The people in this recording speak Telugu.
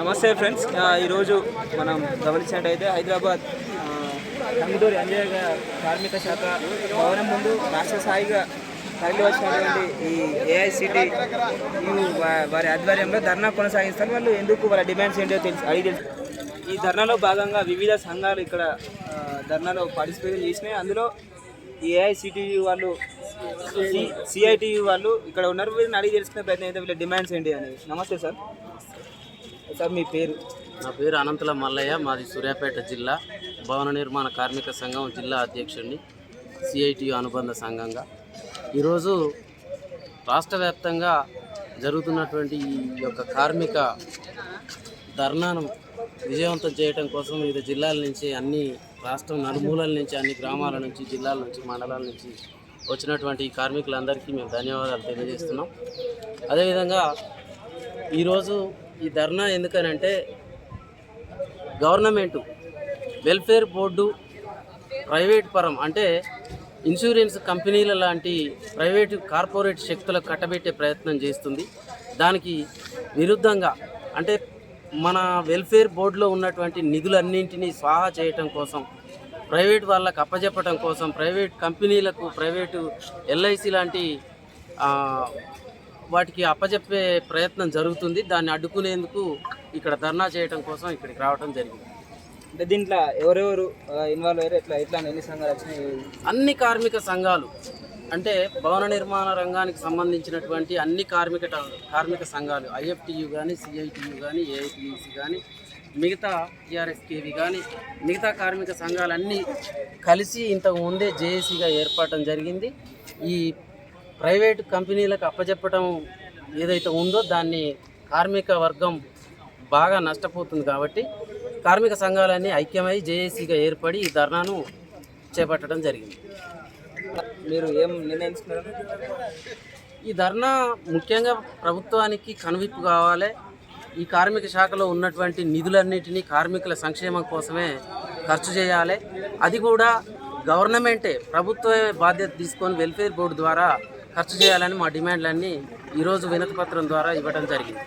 నమస్తే ఫ్రెండ్స్. ఈరోజు మనం గమనించినట్టయితే హైదరాబాద్ టంగుటూరి అంజయ్య కార్మిక శాఖ భవనం ముందు రాష్ట్ర స్థాయిగా తరలి వచ్చినటువంటి ఈ ఏఐసిటి వారి ఆధ్వర్యంలో ధర్నా కొనసాగిస్తారు. వాళ్ళు ఎందుకు వాళ్ళ డిమాండ్స్ ఏంటో అడిగి ఈ ధర్నాలో భాగంగా వివిధ సంఘాలు ఇక్కడ ధర్నాలో పార్టిసిపేట్ చేసినాయి. అందులో ఈ ఏఐసిటియు వాళ్ళు, సిఐటియు వాళ్ళు ఇక్కడ ఉన్నారు. వీరిని అడిగి తెలుసుకునే ప్రయత్నం అయితే వీళ్ళ డిమాండ్స్ ఏంటి అనేది. నమస్తే సార్. సార్ మీ పేరు? నా పేరు అనంతుల మల్లయ్య, మాది సూర్యాపేట జిల్లా భవన నిర్మాణ కార్మిక సంఘం జిల్లా అధ్యక్షుడిని, సిఐటియు అనుబంధ సంఘంగా. ఈరోజు రాష్ట్ర వ్యాప్తంగా జరుగుతున్నటువంటి ఈ యొక్క కార్మిక ధర్నాను విజయవంతం చేయడం కోసం వివిధ జిల్లాల నుంచి, అన్ని రాష్ట్రం నలుమూలల నుంచి, అన్ని గ్రామాల నుంచి, జిల్లాల నుంచి, మండలాల నుంచి వచ్చినటువంటి ఈ కార్మికులందరికీ మేము ధన్యవాదాలు తెలియజేస్తున్నాం. అదేవిధంగా ఈరోజు ఈ ధర్నా ఎందుకనంటే గవర్నమెంటు వెల్ఫేర్ బోర్డు ప్రైవేట్ పరం అంటే ఇన్సూరెన్స్ కంపెనీల లాంటి ప్రైవేటు కార్పొరేట్ శక్తులకు కట్టబెట్టే ప్రయత్నం చేస్తుంది. దానికి విరుద్ధంగా అంటే మన వెల్ఫేర్ బోర్డులో ఉన్నటువంటి నిధులన్నింటినీ స్వాహా చేయటం కోసం, ప్రైవేట్ వాళ్ళకు అప్పజెప్పడం కోసం, ప్రైవేట్ కంపెనీలకు, ప్రైవేటు ఎల్ఐసి లాంటి వాటికి అప్పజెప్పే ప్రయత్నం జరుగుతుంది. దాన్ని అడ్డుకునేందుకు ఇక్కడ ధర్నా చేయడం కోసం ఇక్కడికి రావడం జరిగింది. అంటే దీంట్లో ఎవరెవరు ఇన్వాల్వ్ అయ్యారు, ఎట్లా ఎన్ని సంఘాలు వచ్చినాయి? అన్ని కార్మిక సంఘాలు అంటే భవన నిర్మాణ రంగానికి సంబంధించినటువంటి అన్ని కార్మిక సంఘాలు, ఐఎఫ్టియు కానీ, సిఐటియు కానీ, ఏఐటియుసి కానీ, మిగతా టీఆర్ఎస్కేవి కానీ, మిగతా కార్మిక సంఘాలన్నీ కలిసి ఇంతకు ముందే జేఏసీగా ఏర్పడటం జరిగింది. ఈ ప్రైవేటు కంపెనీలకు అప్పచెప్పటం ఏదైతే ఉందో దాన్ని కార్మిక వర్గం బాగా నష్టపోతుంది. కాబట్టి కార్మిక సంఘాలన్నీ ఐక్యమై జేఏసీగా ఏర్పడి ఈ ధర్నాను చేపట్టడం జరిగింది. మీరు ఏం నిర్ణయించుకున్నారు? ఈ ధర్నా ముఖ్యంగా ప్రభుత్వానికి కనువిప్పు కావాలి. ఈ కార్మిక శాఖలో ఉన్నటువంటి నిధులన్నింటినీ కార్మికుల సంక్షేమం కోసమే ఖర్చు చేయాలి. అది కూడా గవర్నమెంటే, ప్రభుత్వమే బాధ్యత తీసుకొని వెల్ఫేర్ బోర్డు ద్వారా ఖర్చు చేయాలని మా డిమాండ్లన్నీ ఈరోజు వినతి పత్రం ద్వారా ఇవ్వడం జరిగింది.